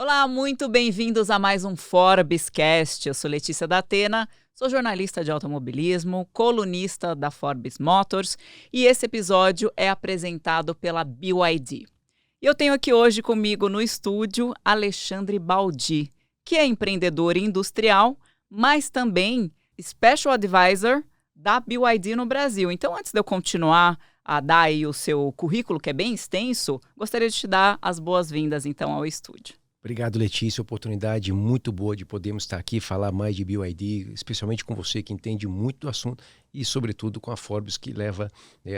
Olá, muito bem-vindos a mais um Forbescast. Eu sou Letícia da Atena, sou jornalista de automobilismo, colunista da Forbes Motors e esse episódio é apresentado pela BYD. E eu tenho aqui hoje comigo no estúdio Alexandre Baldi, que é empreendedor industrial, mas também Special Advisor da BYD no Brasil. Então, antes de eu continuar a dar aí o seu currículo, que é bem extenso, gostaria de te dar as boas-vindas então ao estúdio. Obrigado, Letícia. Oportunidade muito boa de podermos estar aqui, falar mais de BYD, especialmente com você que entende muito do assunto e, sobretudo, com a Forbes, que leva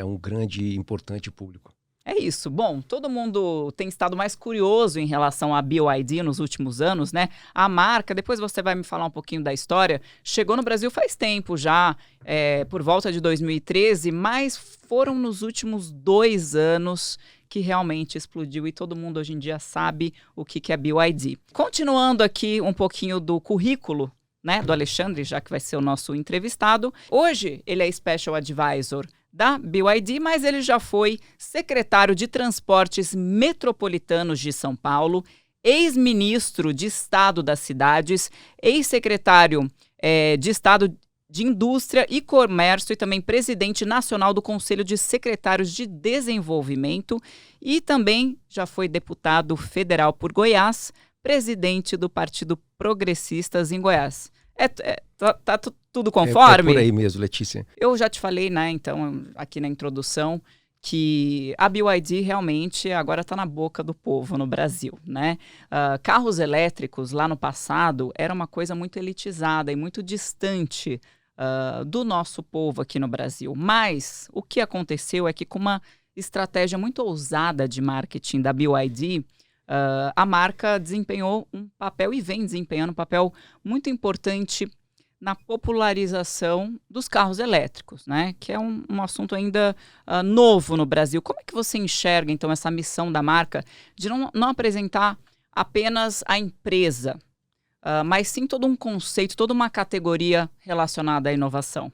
um grande e importante público. É isso. Bom, todo mundo tem estado mais curioso em relação à BYD nos últimos anos, né? A marca, depois você vai me falar um pouquinho da história, chegou no Brasil faz tempo já, por volta de 2013, mas foram nos últimos 2 anos que realmente explodiu e todo mundo hoje em dia sabe o que é BYD. Continuando aqui um pouquinho do currículo, né, do Alexandre, já que vai ser o nosso entrevistado. Hoje ele é Special Advisor da BYD, mas ele já foi secretário de Transportes Metropolitanos de São Paulo, ex-ministro de Estado das Cidades, ex-secretário de Estado de Indústria e Comércio e também presidente nacional do Conselho de Secretários de Desenvolvimento e também já foi deputado federal por Goiás, presidente do Partido Progressistas em Goiás. Tá tudo conforme? É por aí mesmo, Letícia. Eu já te falei, né, então, aqui na introdução, que a BYD realmente agora está na boca do povo no Brasil, né? Carros elétricos lá no passado era uma coisa muito elitizada e muito distante do nosso povo aqui no Brasil. Mas o que aconteceu é que com uma estratégia muito ousada de marketing da BYD, a marca desempenhou um papel e vem desempenhando um papel muito importante na popularização dos carros elétricos, né? Que é um assunto ainda novo no Brasil. Como é que você enxerga, então, essa missão da marca de não apresentar apenas a empresa, mas sim todo um conceito, toda uma categoria relacionada à inovação?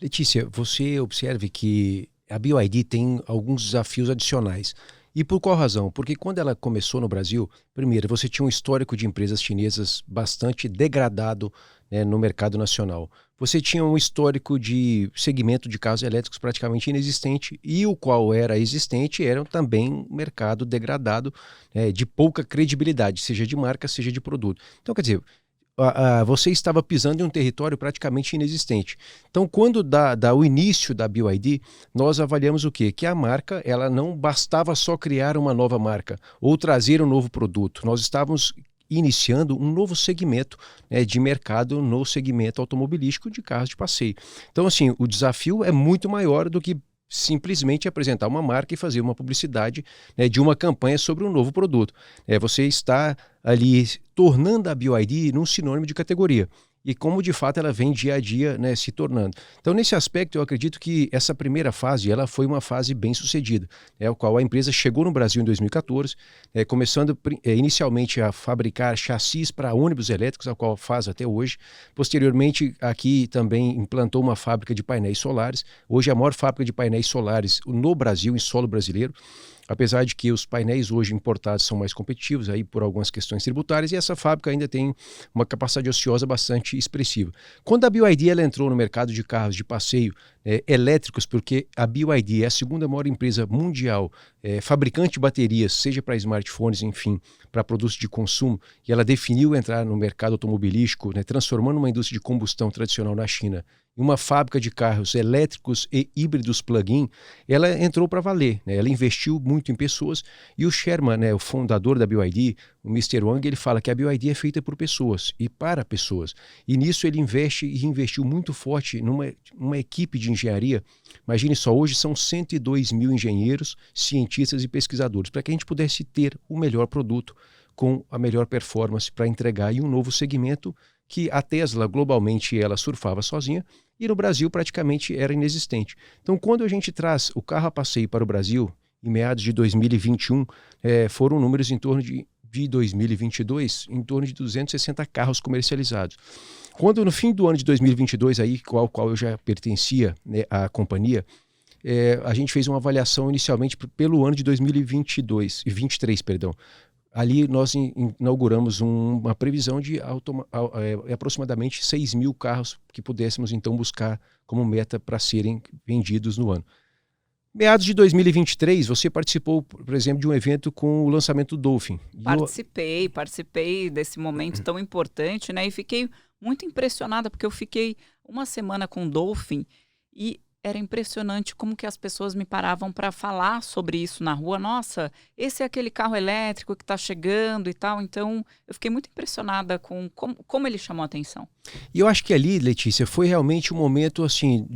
Letícia, você observe que a BYD tem alguns desafios adicionais. E por qual razão? Porque quando ela começou no Brasil, primeiro, você tinha um histórico de empresas chinesas bastante degradado, né, no mercado nacional. Você tinha um histórico de segmento de carros elétricos praticamente inexistente e o qual era existente era também um mercado degradado, de pouca credibilidade, seja de marca, seja de produto. Então, quer dizer, você estava pisando em um território praticamente inexistente. Então, quando dá o início da BYD, nós avaliamos o quê? Que a marca, ela não bastava só criar uma nova marca ou trazer um novo produto. Nós estávamos iniciando um novo segmento, de mercado no segmento automobilístico de carros de passeio. Então, assim, o desafio é muito maior do que simplesmente apresentar uma marca e fazer uma publicidade, de uma campanha sobre um novo produto. Você está ali tornando a BYD num sinônimo de categoria. E como de fato ela vem dia a dia, se tornando. Então, nesse aspecto, eu acredito que essa primeira fase ela foi uma fase bem sucedida, o qual a empresa chegou no Brasil em 2014, começando inicialmente a fabricar chassis para ônibus elétricos, a qual faz até hoje. Posteriormente, aqui também implantou uma fábrica de painéis solares. Hoje é a maior fábrica de painéis solares no Brasil, em solo brasileiro. Apesar de que os painéis hoje importados são mais competitivos aí por algumas questões tributárias e essa fábrica ainda tem uma capacidade ociosa bastante expressiva. Quando a BYD ela entrou no mercado de carros de passeio elétricos, porque a BYD é a segunda maior empresa mundial, fabricante de baterias, seja para smartphones, enfim, para produtos de consumo, e ela definiu entrar no mercado automobilístico, transformando uma indústria de combustão tradicional na China em uma fábrica de carros elétricos e híbridos plug-in, ela entrou para valer, ela investiu muito em pessoas e o Sherman, o fundador da BYD, o Mr. Wang, ele fala que a BYD é feita por pessoas e para pessoas. E nisso ele investe e investiu muito forte numa equipe de engenharia. Imagine só, hoje são 102 mil engenheiros, cientistas e pesquisadores, para que a gente pudesse ter o melhor produto com a melhor performance para entregar em um novo segmento que a Tesla globalmente ela surfava sozinha e no Brasil praticamente era inexistente. Então, quando a gente traz o carro a passeio para o Brasil, em meados de 2021, foram números em torno de 2022, em torno de 260 carros comercializados. Quando no fim do ano de 2022, aí, qual eu já pertencia, à companhia, a gente fez uma avaliação inicialmente pelo ano de 2023, ali nós inauguramos uma previsão de aproximadamente 6 mil carros que pudéssemos então buscar como meta para serem vendidos no ano. Meados de 2023, você participou, por exemplo, de um evento com o lançamento do Dolphin. Participei desse momento tão importante, né? E fiquei muito impressionada, porque eu fiquei uma semana com o Dolphin e era impressionante como que as pessoas me paravam para falar sobre isso na rua. Nossa, esse é aquele carro elétrico que está chegando e tal. Então, eu fiquei muito impressionada com como ele chamou a atenção. E eu acho que ali, Letícia, foi realmente um momento assim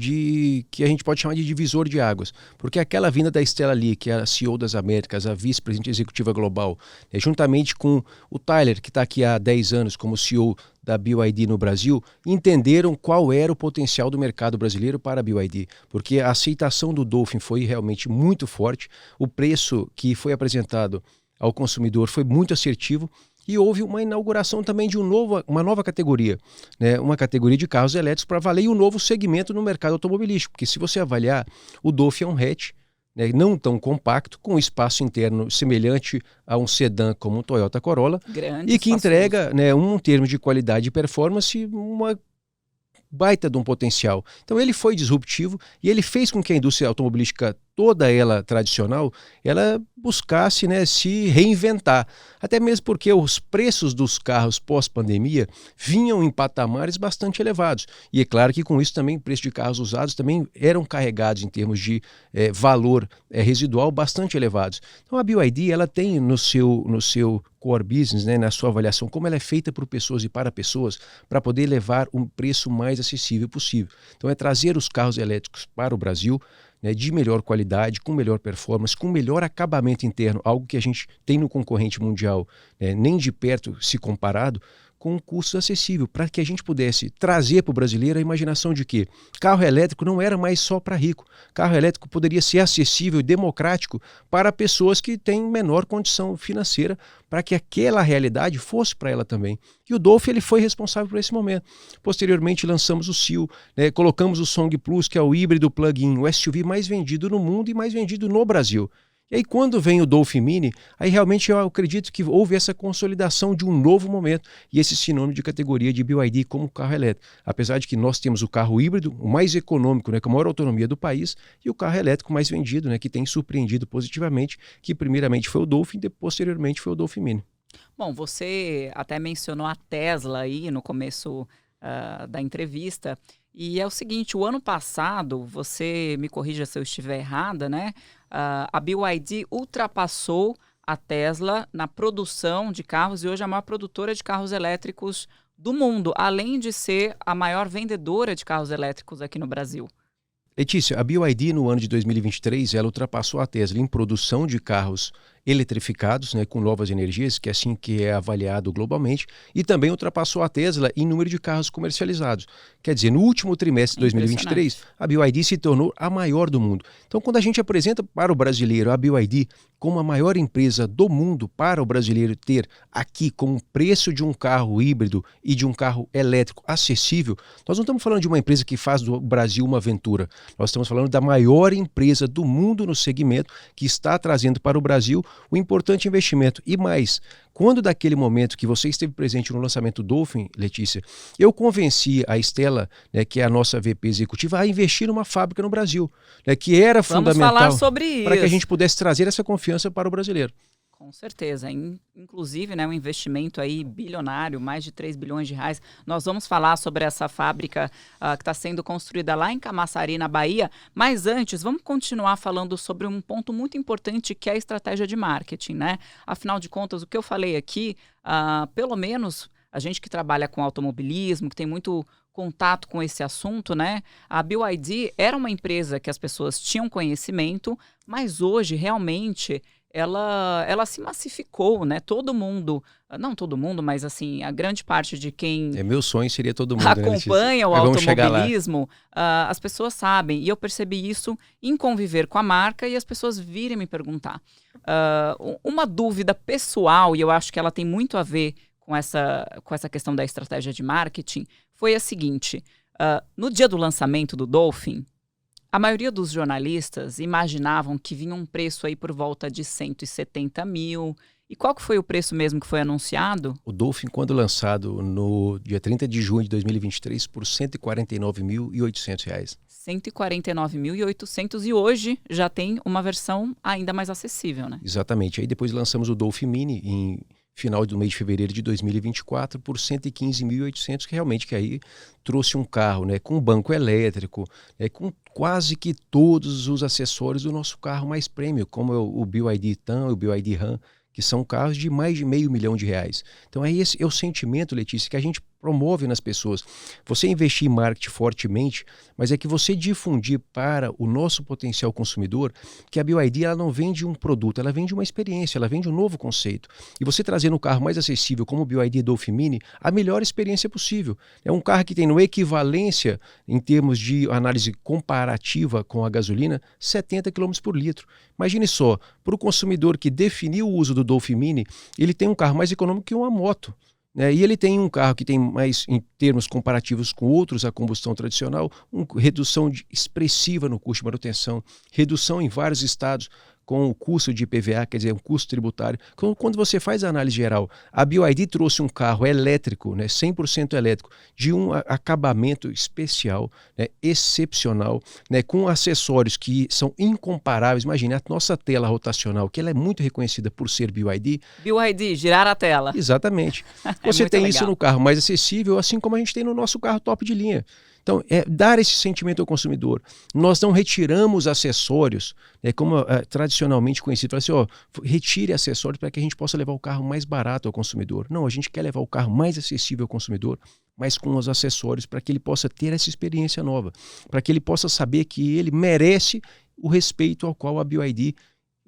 que a gente pode chamar de divisor de águas, porque aquela vinda da Stella Li, que é a CEO das Américas, a vice-presidente executiva global, juntamente com o Tyler, que está aqui há 10 anos como CEO da BYD no Brasil, entenderam qual era o potencial do mercado brasileiro para a BYD, porque a aceitação do Dolphin foi realmente muito forte, o preço que foi apresentado ao consumidor foi muito assertivo, e houve uma inauguração também de uma nova categoria, né? Uma categoria de carros elétricos para valer e um novo segmento no mercado automobilístico, porque se você avaliar, o Dolphin é um hatch, né, não tão compacto, com espaço interno semelhante a um sedã como o Toyota Corolla, grande, e que entrega, né, um termo de qualidade e performance, uma baita de um potencial. Então ele foi disruptivo e ele fez com que a indústria automobilística, toda ela tradicional, ela buscasse, né, se reinventar. Até mesmo porque os preços dos carros pós-pandemia vinham em patamares bastante elevados. E é claro que com isso também o preço de carros usados também eram carregados em termos de valor residual bastante elevados. Então a BYD ela tem no seu core business, né, na sua avaliação, como ela é feita por pessoas e para pessoas, para poder levar um preço mais acessível possível. Então é trazer os carros elétricos para o Brasil, né, de melhor qualidade, com melhor performance, com melhor acabamento interno, algo que a gente tem no concorrente mundial, né, nem de perto se comparado, com um custo acessível, para que a gente pudesse trazer para o brasileiro a imaginação de que carro elétrico não era mais só para rico. Carro elétrico poderia ser acessível e democrático para pessoas que têm menor condição financeira, para que aquela realidade fosse para ela também. E o Dolphin ele foi responsável por esse momento. Posteriormente lançamos o Seal, né, colocamos o Song Plus, que é o híbrido plug-in, o SUV mais vendido no mundo e mais vendido no Brasil. E aí quando vem o Dolphin Mini, aí realmente eu acredito que houve essa consolidação de um novo momento e esse sinônimo de categoria de BYD como carro elétrico. Apesar de que nós temos o carro híbrido, o mais econômico, né, com a maior autonomia do país, e o carro elétrico mais vendido, né, que tem surpreendido positivamente, que primeiramente foi o Dolphin e posteriormente foi o Dolphin Mini. Bom, você até mencionou a Tesla aí no começo da entrevista. E é o seguinte, o ano passado, você me corrija se eu estiver errada, né? A BYD ultrapassou a Tesla na produção de carros e hoje é a maior produtora de carros elétricos do mundo, além de ser a maior vendedora de carros elétricos aqui no Brasil. Letícia, a BYD no ano de 2023, ela ultrapassou a Tesla em produção de carros eletrificados, né, com novas energias, que é assim que é avaliado globalmente, e também ultrapassou a Tesla em número de carros comercializados. Quer dizer, no último trimestre de 2023, a BYD se tornou a maior do mundo. Então, quando a gente apresenta para o brasileiro a BYD como a maior empresa do mundo para o brasileiro ter aqui como preço de um carro híbrido e de um carro elétrico acessível, nós não estamos falando de uma empresa que faz do Brasil uma aventura. Nós estamos falando da maior empresa do mundo no segmento que está trazendo para o Brasil o importante investimento. E mais, quando daquele momento que você esteve presente no lançamento do Dolphin, Letícia, eu convenci a Stella, né, que é a nossa VP executiva, a investir numa fábrica no Brasil, né, que era fundamental para que a gente pudesse trazer essa confiança para o brasileiro. Com certeza. Inclusive, né, um investimento aí bilionário, mais de 3 bilhões de reais. Nós vamos falar sobre essa fábrica que está sendo construída lá em Camaçari, na Bahia. Mas antes, vamos continuar falando sobre um ponto muito importante que é a estratégia de marketing, né? Afinal de contas, o que eu falei aqui, pelo menos a gente que trabalha com automobilismo, que tem muito contato com esse assunto, né? A BYD era uma empresa que as pessoas tinham conhecimento, mas hoje realmente ela se massificou, né? Todo mundo, não todo mundo, mas assim, a grande parte de quem meu sonho seria todo mundo, acompanha o automobilismo, as pessoas sabem. E eu percebi isso em conviver com a marca e as pessoas virem me perguntar. Uma dúvida pessoal, e eu acho que ela tem muito a ver com essa questão da estratégia de marketing, foi a seguinte. No dia do lançamento do Dolphin, a maioria dos jornalistas imaginavam que vinha um preço aí por volta de 170 mil E qual que foi o preço mesmo que foi anunciado? O Dolphin, quando lançado no dia 30 de junho de 2023, por R$ 149.800. R$ 149.800 e hoje já tem uma versão ainda mais acessível, né? Exatamente. Aí depois lançamos o Dolphin Mini em final do mês de fevereiro de 2024 por R$ 115.800, que realmente que aí trouxe um carro, né, com banco elétrico, né, com quase que todos os acessórios do nosso carro mais premium, como é o BYD TAN, o BYD RAM, que são carros de mais de R$500 mil. Então esse é o sentimento, Letícia, que a gente promove nas pessoas. Você investir em marketing fortemente, mas é que você difundir para o nosso potencial consumidor que a BYD ela não vende um produto, ela vende uma experiência, ela vende um novo conceito. E você trazendo um carro mais acessível como o BYD Dolphin Mini, a melhor experiência possível. É um carro que tem no equivalência, em termos de análise comparativa com a gasolina, 70 km por litro. Imagine só, para o consumidor que definiu o uso do Dolphin Mini, ele tem um carro mais econômico que uma moto. E ele tem um carro que tem mais, em termos comparativos com outros a combustão tradicional, uma redução expressiva no custo de manutenção, redução em vários estados com o custo de IPVA, quer dizer, um custo tributário. Quando você faz a análise geral, a BYD trouxe um carro elétrico, né, 100% elétrico, de um acabamento especial, né, excepcional, né, com acessórios que são incomparáveis. Imagine, a nossa tela rotacional, que ela é muito reconhecida por ser BYD. BYD, girar a tela. Exatamente. Você tem isso no carro mais acessível, assim como a gente tem no nosso carro top de linha. Então, é dar esse sentimento ao consumidor. Nós não retiramos acessórios, como tradicionalmente conhecido. Fala assim, retire acessórios para que a gente possa levar o carro mais barato ao consumidor. Não, a gente quer levar o carro mais acessível ao consumidor, mas com os acessórios para que ele possa ter essa experiência nova, para que ele possa saber que ele merece o respeito ao qual a BYD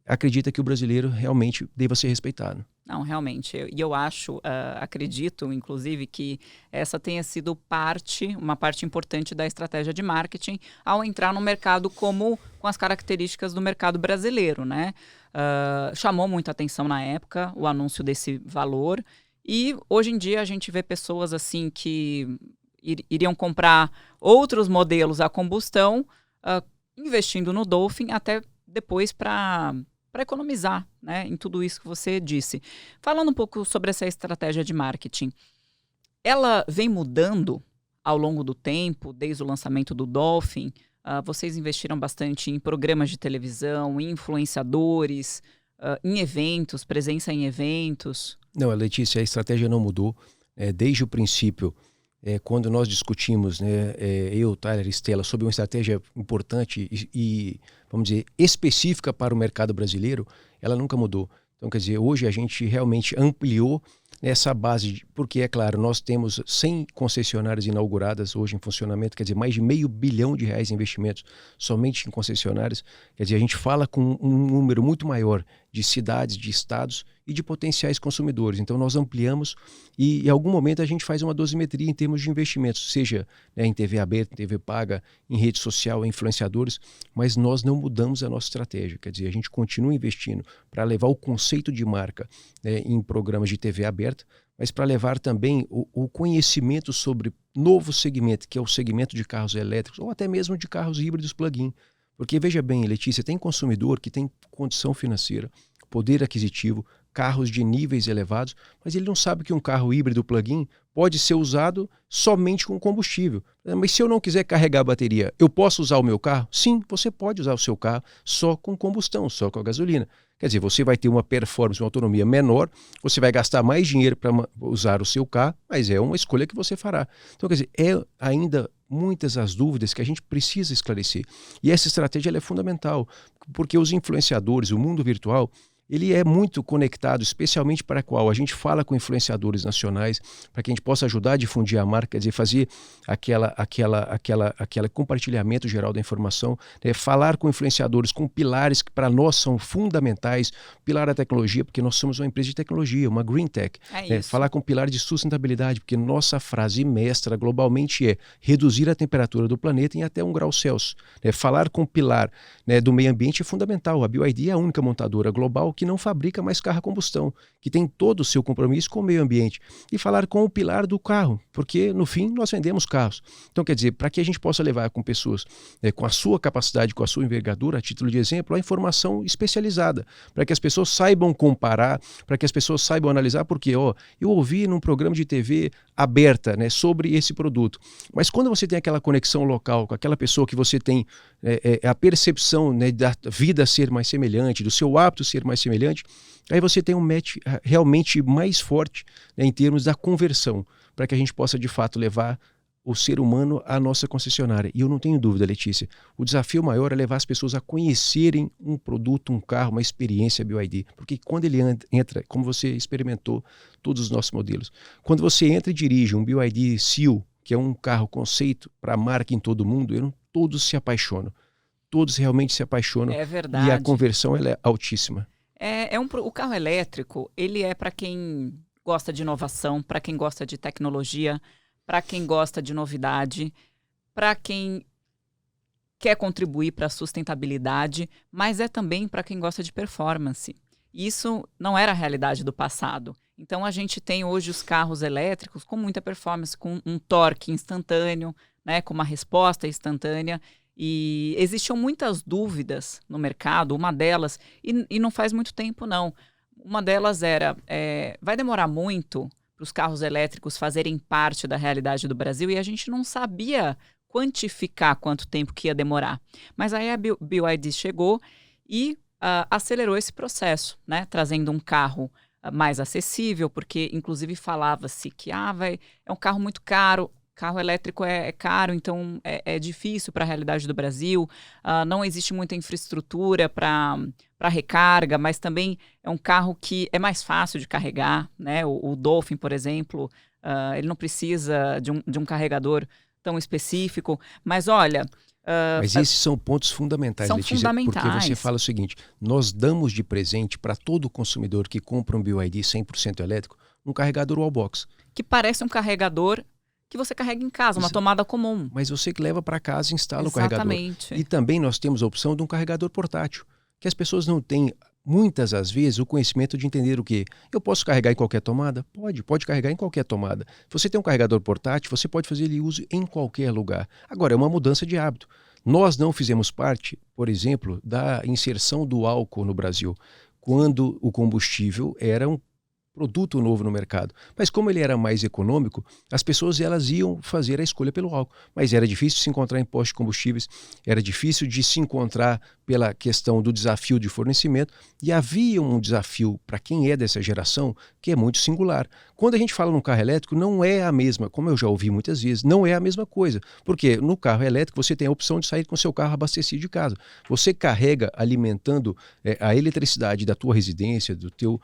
acredita que o brasileiro realmente deva ser respeitado. Não, realmente. E eu acho, acredito, inclusive, que essa tenha sido uma parte importante da estratégia de marketing ao entrar no mercado com as características do mercado brasileiro, né? Chamou muita atenção na época o anúncio desse valor e hoje em dia a gente vê pessoas assim que iriam comprar outros modelos a combustão investindo no Dolphin até depois para economizar, né, em tudo isso que você disse. Falando um pouco sobre essa estratégia de marketing, ela vem mudando ao longo do tempo, desde o lançamento do Dolphin. Vocês investiram bastante em programas de televisão, em influenciadores, em eventos, presença em eventos. Não, Letícia, a estratégia não mudou. Desde o princípio, quando nós discutimos, né, eu, Tyler e Stella, sobre uma estratégia importante e, vamos dizer, específica para o mercado brasileiro, ela nunca mudou. Então, quer dizer, hoje a gente realmente ampliou essa base, porque, é claro, nós temos 100 concessionárias inauguradas hoje em funcionamento, quer dizer, mais de R$500 bilhão em investimentos somente em concessionárias. Quer dizer, a gente fala com um número muito maior de cidades, de estados e de potenciais consumidores. Então, nós ampliamos e, em algum momento, a gente faz uma dosimetria em termos de investimentos, seja, né, em TV aberta, em TV paga, em rede social, em influenciadores, mas nós não mudamos a nossa estratégia. Quer dizer, a gente continua investindo para levar o conceito de marca, né, em programas de TV aberta, mas para levar também o conhecimento sobre novo segmento, que é o segmento de carros elétricos ou até mesmo de carros híbridos plug-in. Porque, veja bem, Letícia, tem consumidor que tem condição financeira, poder aquisitivo, carros de níveis elevados, mas ele não sabe que um carro híbrido plug-in pode ser usado somente com combustível. Mas se eu não quiser carregar a bateria, eu posso usar o meu carro? Sim, você pode usar o seu carro só com combustão, só com a gasolina. Quer dizer, você vai ter uma performance, uma autonomia menor, você vai gastar mais dinheiro para usar o seu carro, mas é uma escolha que você fará. Então, quer dizer, ainda muitas as dúvidas que a gente precisa esclarecer. E essa estratégia ela é fundamental, porque os influenciadores, o mundo virtual, ele é muito conectado, especialmente para qual a gente fala com influenciadores nacionais, para que a gente possa ajudar a difundir a marca, quer dizer, fazer aquele compartilhamento geral da informação, né? Falar com influenciadores, com pilares que para nós são fundamentais, pilar da tecnologia, porque nós somos uma empresa de tecnologia, uma green tech. Né? Falar com pilar de sustentabilidade, porque nossa frase mestra globalmente é reduzir a temperatura do planeta em até 1 grau Celsius. Né? Falar com pilar, né, do meio ambiente é fundamental. A BYD é a única montadora global que não fabrica mais carro a combustão, que tem todo o seu compromisso com o meio ambiente, e falar com o pilar do carro, porque no fim nós vendemos carros. Então quer dizer, para que a gente possa levar com pessoas com a sua capacidade, com a sua envergadura, a título de exemplo, a informação especializada, para que as pessoas saibam comparar, para que as pessoas saibam analisar, porque eu ouvi num programa de TV aberta, né, sobre esse produto, mas quando você tem aquela conexão local com aquela pessoa que você tem a percepção, né, da vida ser mais semelhante, do seu hábito ser mais semelhante, aí você tem um match realmente mais forte, né, em termos da conversão, para que a gente possa de fato levar o ser humano à nossa concessionária. E eu não tenho dúvida, Letícia, o desafio maior é levar as pessoas a conhecerem um produto, um carro, uma experiência BYD, porque quando ele entra, como você experimentou todos os nossos modelos, quando você entra e dirige um BYD Seal, que é um carro conceito para a marca em todo mundo, todos se apaixonam. Todos realmente se apaixonam. É verdade. E a conversão ela é altíssima. O carro elétrico, ele é para quem gosta de inovação, para quem gosta de tecnologia, para quem gosta de novidade, para quem quer contribuir para a sustentabilidade, mas é também para quem gosta de performance. Isso não era a realidade do passado. Então, a gente tem hoje os carros elétricos com muita performance, com um torque instantâneo, né, com uma resposta instantânea. E existiam muitas dúvidas no mercado, uma delas, e não faz muito tempo não, uma delas era, vai demorar muito para os carros elétricos fazerem parte da realidade do Brasil, e a gente não sabia quantificar quanto tempo que ia demorar. Mas aí a BYD chegou e acelerou esse processo, né, trazendo um carro mais acessível, porque inclusive falava-se que é um carro muito caro. Carro elétrico é caro, então é difícil para a realidade do Brasil. Não existe muita infraestrutura para recarga, mas também é um carro que é mais fácil de carregar, né? O Dolphin, por exemplo, ele não precisa de um carregador tão específico. Mas olha... Mas esses são pontos fundamentais, Letícia, porque você fala o seguinte, nós damos de presente para todo consumidor que compra um BYD 100% elétrico um carregador wallbox. Que parece um carregador que você carrega em casa, uma tomada comum. Mas você que leva para casa e instala Exatamente. o carregador. E também nós temos a opção de um carregador portátil, que as pessoas não têm, muitas às vezes, o conhecimento de entender o quê? Eu posso carregar em qualquer tomada? Pode carregar em qualquer tomada. Se você tem um carregador portátil, você pode fazer ele uso em qualquer lugar. Agora, é uma mudança de hábito. Nós não fizemos parte, por exemplo, da inserção do álcool no Brasil, quando o combustível era um produto novo no mercado. Mas como ele era mais econômico, as pessoas elas iam fazer a escolha pelo álcool. Mas era difícil se encontrar em postos de combustíveis, era difícil de se encontrar pela questão do desafio de fornecimento, e havia um desafio para quem é dessa geração que é muito singular. Quando a gente fala no carro elétrico, não é a mesma, como eu já ouvi muitas vezes, não é a mesma coisa, porque no carro elétrico você tem a opção de sair com o seu carro abastecido de casa. Você carrega alimentando a eletricidade da tua residência, do teu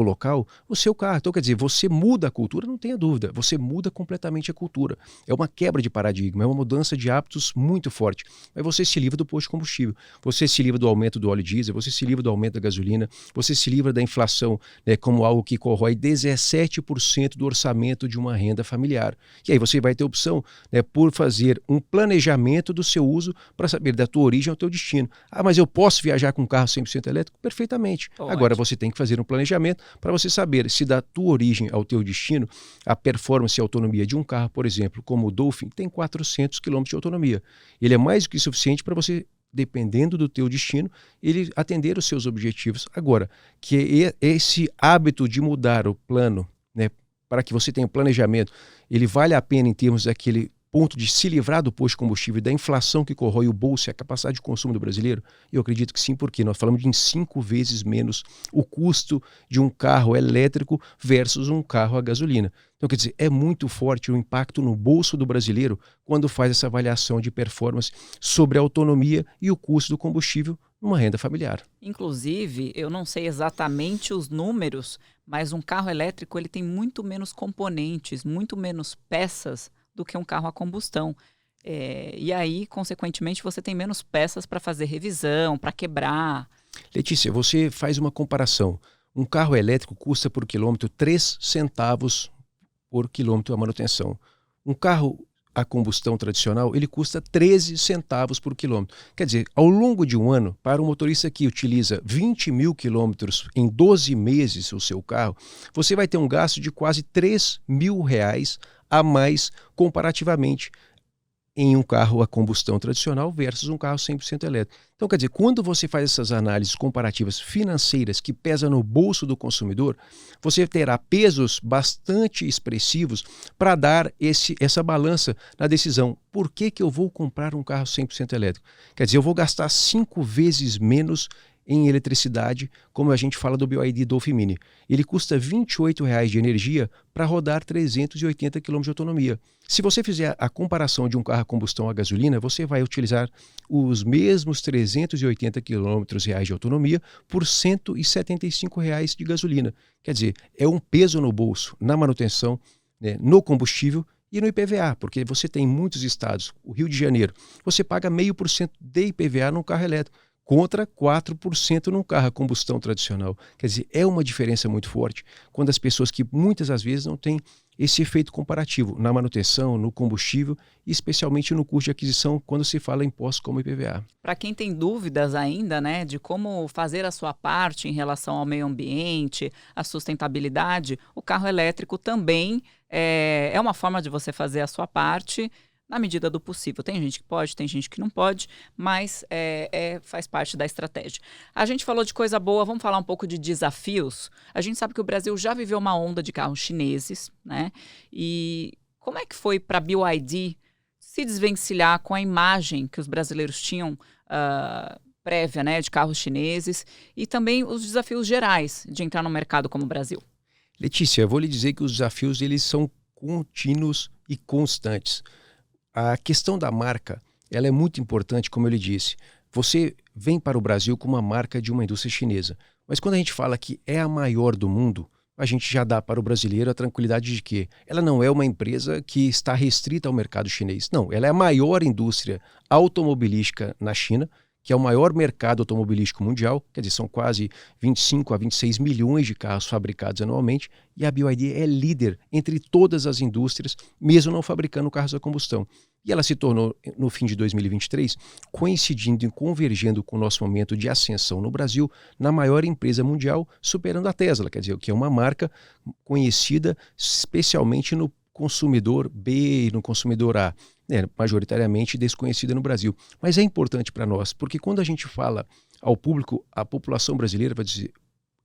local, o seu carro. Então, quer dizer, você muda a cultura, não tenha dúvida, você muda completamente a cultura. É uma quebra de paradigma, é uma mudança de hábitos muito forte. Aí você se livra do posto de combustível, você se livra do aumento do óleo diesel, você se livra do aumento da gasolina, você se livra da inflação, né, como algo que corrói 17% do orçamento de uma renda familiar. E aí você vai ter opção, né, por fazer um planejamento do seu uso para saber da tua origem ao teu destino. Mas eu posso viajar com um carro 100% elétrico? Perfeitamente. Pode. Agora você tem que fazer um planejamento para você saber se da tua origem ao teu destino, a performance e a autonomia de um carro, por exemplo, como o Dolphin, tem 400 km de autonomia. Ele é mais do que suficiente para você, dependendo do teu destino, ele atender os seus objetivos. Agora, que esse hábito de mudar o plano, né, para que você tenha um planejamento, ele vale a pena em termos daquele ponto de se livrar do posto de combustível e da inflação que corrói o bolso e a capacidade de consumo do brasileiro? Eu acredito que sim, porque nós falamos de em 5 vezes menos o custo de um carro elétrico versus um carro a gasolina. Então, quer dizer, é muito forte o impacto no bolso do brasileiro quando faz essa avaliação de performance sobre a autonomia e o custo do combustível numa renda familiar. Inclusive, eu não sei exatamente os números, mas um carro elétrico ele tem muito menos componentes, muito menos peças do que um carro a combustão. E aí, consequentemente, você tem menos peças para fazer revisão, para quebrar. Letícia, você faz uma comparação. Um carro elétrico custa por quilômetro 3 centavos por quilômetro a manutenção. Um carro a combustão tradicional, ele custa 13 centavos por quilômetro. Quer dizer, ao longo de um ano, para um motorista que utiliza 20 mil quilômetros em 12 meses o seu carro, você vai ter um gasto de quase R$ 3.000 a mais comparativamente em um carro a combustão tradicional versus um carro 100% elétrico. Então, quer dizer, quando você faz essas análises comparativas financeiras que pesam no bolso do consumidor, você terá pesos bastante expressivos para dar essa balança na decisão. Por que eu vou comprar um carro 100% elétrico? Quer dizer, eu vou gastar 5 vezes menos em eletricidade, como a gente fala do BYD Dolphin Mini. Ele custa R$ 28,00 de energia para rodar 380 km de autonomia. Se você fizer a comparação de um carro a combustão a gasolina, você vai utilizar os mesmos 380 km de autonomia por R$ 175,00 de gasolina. Quer dizer, é um peso no bolso, na manutenção, né, no combustível e no IPVA, porque você tem muitos estados, o Rio de Janeiro, você paga 0,5% de IPVA num carro elétrico, contra 4% num carro a combustão tradicional. Quer dizer, é uma diferença muito forte quando as pessoas que muitas das vezes não têm esse efeito comparativo na manutenção, no combustível e especialmente no custo de aquisição quando se fala em impostos como IPVA. Para quem tem dúvidas ainda, né, de como fazer a sua parte em relação ao meio ambiente, à sustentabilidade, o carro elétrico também é uma forma de você fazer a sua parte na medida do possível. Tem gente que pode, tem gente que não pode, mas faz parte da estratégia. A gente falou de coisa boa, vamos falar um pouco de desafios. A gente sabe que o Brasil já viveu uma onda de carros chineses, né? E como é que foi para a BYD se desvencilhar com a imagem que os brasileiros tinham prévia, né, de carros chineses e também os desafios gerais de entrar no mercado como o Brasil? Letícia, eu vou lhe dizer que os desafios eles são contínuos e constantes. A questão da marca, ela é muito importante, como eu lhe disse. Você vem para o Brasil com uma marca de uma indústria chinesa, mas quando a gente fala que é a maior do mundo, a gente já dá para o brasileiro a tranquilidade de que ela não é uma empresa que está restrita ao mercado chinês. Não, ela é a maior indústria automobilística na China, que é o maior mercado automobilístico mundial, quer dizer, são quase 25 a 26 milhões de carros fabricados anualmente, e a BYD é líder entre todas as indústrias, mesmo não fabricando carros a combustão. E ela se tornou, no fim de 2023, coincidindo e convergendo com o nosso momento de ascensão no Brasil, na maior empresa mundial, superando a Tesla, quer dizer, que é uma marca conhecida especialmente no consumidor B e no consumidor A, majoritariamente desconhecida no Brasil. Mas é importante para nós, porque quando a gente fala ao público, a população brasileira vai dizer: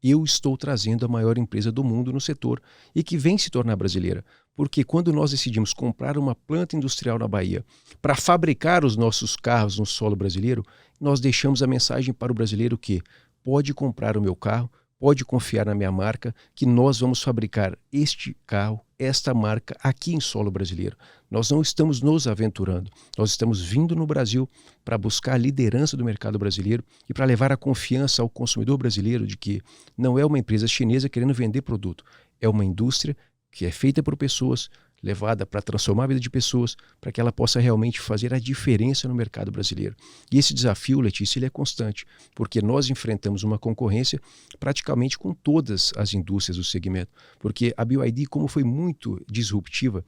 eu estou trazendo a maior empresa do mundo no setor e que vem se tornar brasileira. Porque quando nós decidimos comprar uma planta industrial na Bahia para fabricar os nossos carros no solo brasileiro, nós deixamos a mensagem para o brasileiro que pode comprar o meu carro, pode confiar na minha marca, que nós vamos fabricar este carro, esta marca aqui em solo brasileiro. Nós não estamos nos aventurando, nós estamos vindo no Brasil para buscar a liderança do mercado brasileiro e para levar a confiança ao consumidor brasileiro de que não é uma empresa chinesa querendo vender produto, é uma indústria que é feita por pessoas, levada para transformar a vida de pessoas, para que ela possa realmente fazer a diferença no mercado brasileiro. E esse desafio, Letícia, ele é constante, porque nós enfrentamos uma concorrência praticamente com todas as indústrias do segmento, porque a BYD, como foi muito disruptiva,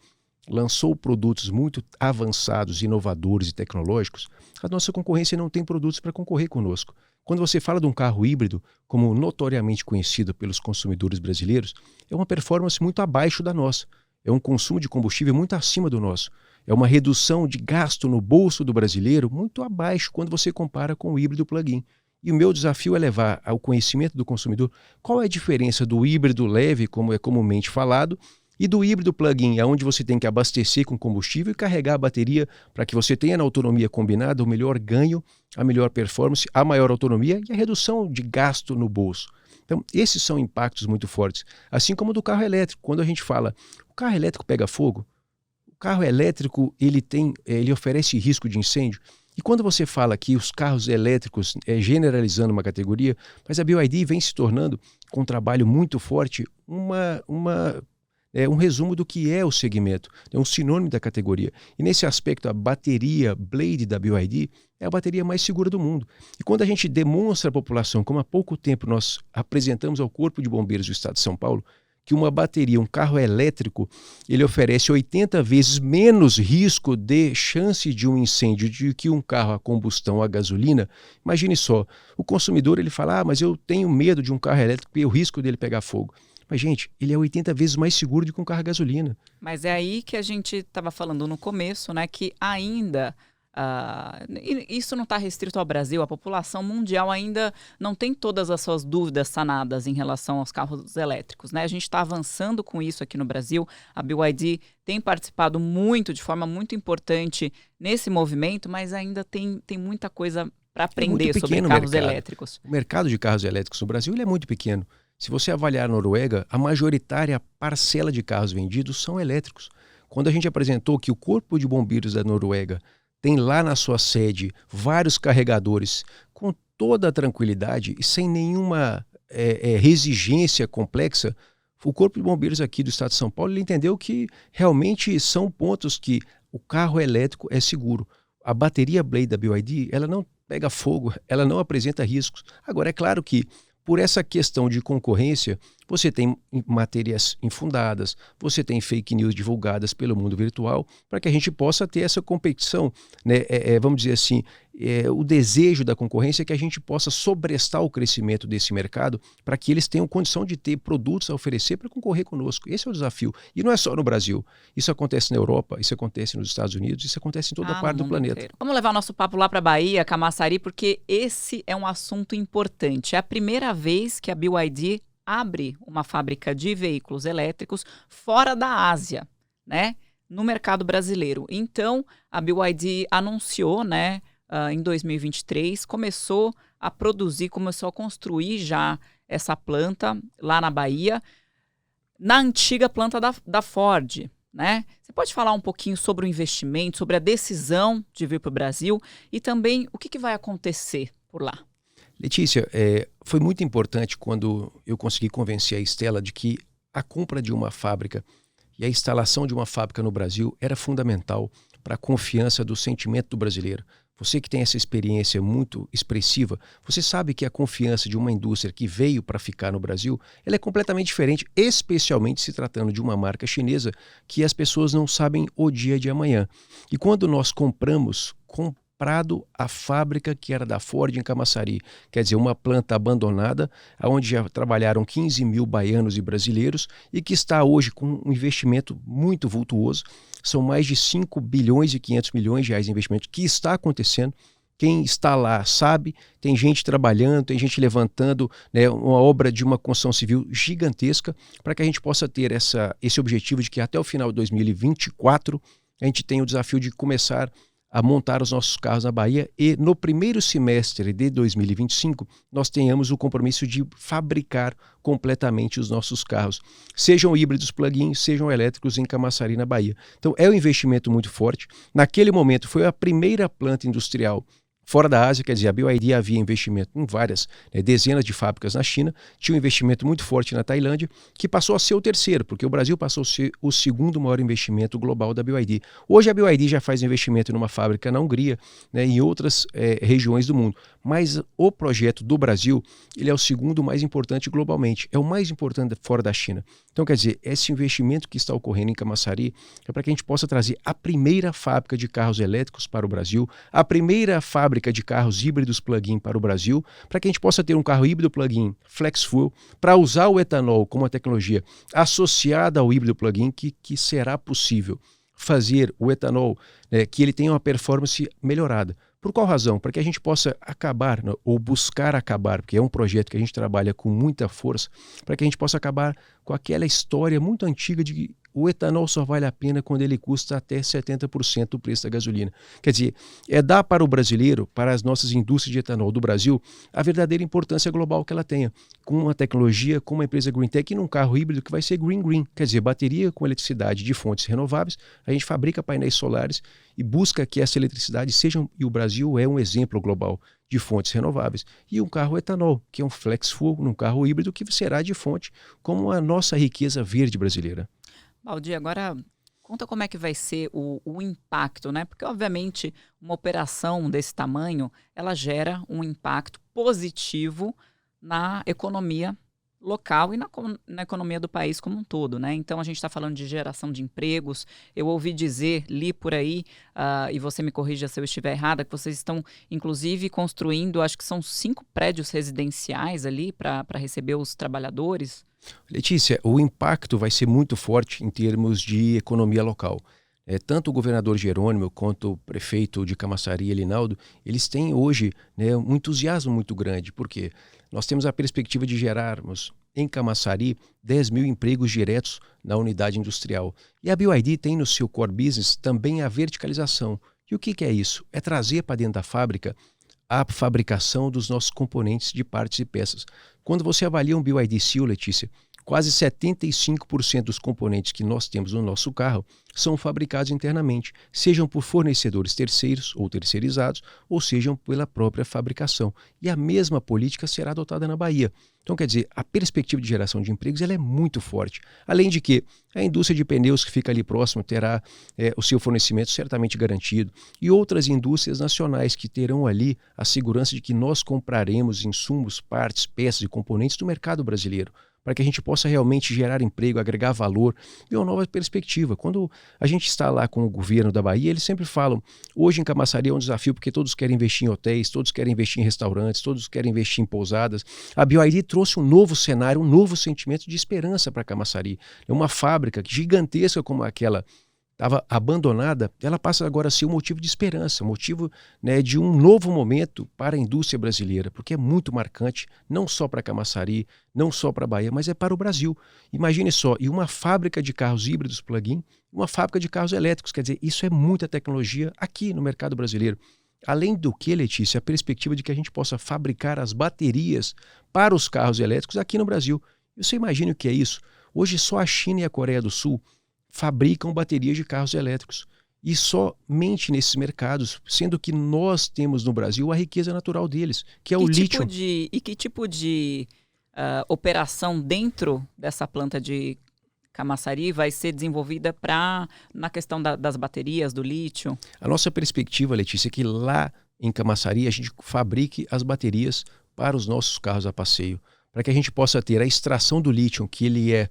lançou produtos muito avançados, inovadores e tecnológicos, a nossa concorrência não tem produtos para concorrer conosco. Quando você fala de um carro híbrido, como notoriamente conhecido pelos consumidores brasileiros, é uma performance muito abaixo da nossa. É um consumo de combustível muito acima do nosso. É uma redução de gasto no bolso do brasileiro muito abaixo quando você compara com o híbrido plug-in. E o meu desafio é levar ao conhecimento do consumidor qual é a diferença do híbrido leve, como é comumente falado, e do híbrido plug-in, onde você tem que abastecer com combustível e carregar a bateria para que você tenha na autonomia combinada o melhor ganho, a melhor performance, a maior autonomia e a redução de gasto no bolso. Então, esses são impactos muito fortes. Assim como do carro elétrico. Quando a gente fala, o carro elétrico pega fogo, o carro elétrico ele oferece risco de incêndio. E quando você fala que os carros elétricos, generalizando uma categoria, mas a BYD vem se tornando, com um trabalho muito forte, um resumo do que é o segmento, é um sinônimo da categoria. E nesse aspecto, a bateria Blade da BYD é a bateria mais segura do mundo. E quando a gente demonstra à população, como há pouco tempo nós apresentamos ao Corpo de Bombeiros do Estado de São Paulo, que uma bateria, um carro elétrico, ele oferece 80 vezes menos risco de chance de um incêndio do que um carro a combustão a gasolina. Imagine só, o consumidor ele fala, mas eu tenho medo de um carro elétrico porque o risco dele pegar fogo. Mas, gente, ele é 80 vezes mais seguro do que um carro a gasolina. Mas é aí que a gente estava falando no começo, né, que ainda... isso não está restrito ao Brasil, a população mundial ainda não tem todas as suas dúvidas sanadas em relação aos carros elétricos, né? A gente está avançando com isso aqui no Brasil, a BYD tem participado muito, de forma muito importante nesse movimento, mas ainda tem muita coisa para aprender sobre carros elétricos. O mercado de carros elétricos no Brasil ele é muito pequeno. Se você avaliar a Noruega, a majoritária parcela de carros vendidos são elétricos. Quando a gente apresentou que o Corpo de Bombeiros da Noruega tem lá na sua sede vários carregadores com toda a tranquilidade e sem nenhuma exigência complexa, o Corpo de Bombeiros aqui do Estado de São Paulo ele entendeu que realmente são pontos que o carro elétrico é seguro. A bateria Blade da BYD, ela não pega fogo, ela não apresenta riscos. Agora, é claro que por essa questão de concorrência, você tem matérias infundadas, você tem fake news divulgadas pelo mundo virtual, para que a gente possa ter essa competição, né? Vamos dizer assim, o desejo da concorrência é que a gente possa sobrestar o crescimento desse mercado para que eles tenham condição de ter produtos a oferecer para concorrer conosco. Esse é o desafio. E não é só no Brasil. Isso acontece na Europa, isso acontece nos Estados Unidos, isso acontece em toda parte do planeta. Inteiro. Vamos levar o nosso papo lá para a Bahia, Camaçari, porque esse é um assunto importante. É a primeira vez que a BYD abre uma fábrica de veículos elétricos fora da Ásia, né, no mercado brasileiro. Então, a BYD anunciou, né, em 2023, começou a produzir, começou a construir já essa planta lá na Bahia, na antiga planta da Ford, né? Você pode falar um pouquinho sobre o investimento, sobre a decisão de vir para o Brasil e também o que vai acontecer por lá? Letícia, foi muito importante quando eu consegui convencer a Stella de que a compra de uma fábrica e a instalação de uma fábrica no Brasil era fundamental para a confiança do sentimento do brasileiro. Você que tem essa experiência muito expressiva, você sabe que a confiança de uma indústria que veio para ficar no Brasil, ela é completamente diferente, especialmente se tratando de uma marca chinesa que as pessoas não sabem o dia de amanhã. E quando nós compramos a fábrica que era da Ford em Camaçari, quer dizer, uma planta abandonada, onde já trabalharam 15 mil baianos e brasileiros e que está hoje com um investimento muito vultuoso. São mais de 5 bilhões e 500 milhões de reais de investimento que está acontecendo. Quem está lá sabe, tem gente trabalhando, tem gente levantando, né, uma obra de uma construção civil gigantesca para que a gente possa ter esse objetivo de que até o final de 2024 a gente tenha o desafio de começar a montar os nossos carros na Bahia e no primeiro semestre de 2025 nós tenhamos o compromisso de fabricar completamente os nossos carros, sejam híbridos plug-in, sejam elétricos em Camaçari, na Bahia. Então é um investimento muito forte. Naquele momento foi a primeira planta industrial fora da Ásia, quer dizer, a BYD havia investimento em várias, dezenas de fábricas na China, tinha um investimento muito forte na Tailândia, que passou a ser o terceiro, porque o Brasil passou a ser o segundo maior investimento global da BYD. Hoje a BYD já faz investimento numa fábrica na Hungria, né, em outras regiões do mundo, mas o projeto do Brasil, ele é o segundo mais importante globalmente, é o mais importante fora da China. Então, quer dizer, esse investimento que está ocorrendo em Camaçari é para que a gente possa trazer a primeira fábrica de carros elétricos para o Brasil, a primeira fábrica de carros híbridos plug-in para o Brasil, para que a gente possa ter um carro híbrido plug-in flex fuel, para usar o etanol como uma tecnologia associada ao híbrido plug-in, que será possível fazer o etanol, que ele tenha uma performance melhorada. Por qual razão? Para que a gente possa acabar, ou buscar acabar, porque é um projeto que a gente trabalha com muita força, para que a gente possa acabar com aquela história muito antiga de que o etanol só vale a pena quando ele custa até 70% do preço da gasolina. Quer dizer, dar para o brasileiro, para as nossas indústrias de etanol do Brasil, a verdadeira importância global que ela tenha, com uma tecnologia, com uma empresa Green Tech e num carro híbrido que vai ser green, quer dizer, bateria com eletricidade de fontes renováveis, a gente fabrica painéis solares e busca que essa eletricidade seja, e o Brasil é um exemplo global de fontes renováveis, e um carro etanol, que é um flex fuel, num carro híbrido que será de fonte, como a nossa riqueza verde brasileira. Baldi, agora conta como é que vai ser o impacto, né? Porque, obviamente, uma operação desse tamanho, ela gera um impacto positivo na economia local e na economia do país como um todo, né? Então a gente está falando de geração de empregos. Eu ouvi dizer, li por aí, e você me corrija se eu estiver errada, que vocês estão inclusive construindo, acho que são 5 prédios residenciais ali para receber os trabalhadores. Letícia, o impacto vai ser muito forte em termos de economia local. Tanto o governador Jerônimo quanto o prefeito de Camaçari, Elinaldo, eles têm hoje, né, um entusiasmo muito grande. Por quê? Nós temos a perspectiva de gerarmos em Camaçari 10 mil empregos diretos na unidade industrial. E a BYD tem no seu core business também a verticalização. E o que é isso? É trazer para dentro da fábrica a fabricação dos nossos componentes de partes e peças. Quando você avalia um BYD Seal, Letícia, quase 75% dos componentes que nós temos no nosso carro são fabricados internamente, sejam por fornecedores terceiros ou terceirizados, ou sejam pela própria fabricação. E a mesma política será adotada na Bahia. Então, quer dizer, a perspectiva de geração de empregos ela é muito forte. Além de que a indústria de pneus que fica ali próximo terá o seu fornecimento certamente garantido, e outras indústrias nacionais que terão ali a segurança de que nós compraremos insumos, partes, peças e componentes do mercado brasileiro, para que a gente possa realmente gerar emprego, agregar valor e uma nova perspectiva. Quando a gente está lá com o governo da Bahia, eles sempre falam, hoje em Camaçari é um desafio porque todos querem investir em hotéis, todos querem investir em restaurantes, todos querem investir em pousadas. A BYD trouxe um novo cenário, um novo sentimento de esperança para Camaçari. É uma fábrica gigantesca como aquela estava abandonada, ela passa agora a ser um motivo de esperança, um motivo, né, de um novo momento para a indústria brasileira, porque é muito marcante, não só para Camaçari, não só para a Bahia, mas é para o Brasil. Imagine só, e uma fábrica de carros híbridos plug-in, uma fábrica de carros elétricos, quer dizer, isso é muita tecnologia aqui no mercado brasileiro. Além do que, Letícia, a perspectiva de que a gente possa fabricar as baterias para os carros elétricos aqui no Brasil. Você imagina o que é isso? Hoje só a China e a Coreia do Sul fabricam baterias de carros elétricos. E somente nesses mercados, sendo que nós temos no Brasil a riqueza natural deles, que é o lítio. E que tipo de operação dentro dessa planta de Camaçari vai ser desenvolvida na questão das baterias, do lítio? A nossa perspectiva, Letícia, é que lá em Camaçari a gente fabrique as baterias para os nossos carros a passeio, para que a gente possa ter a extração do lítio, que ele é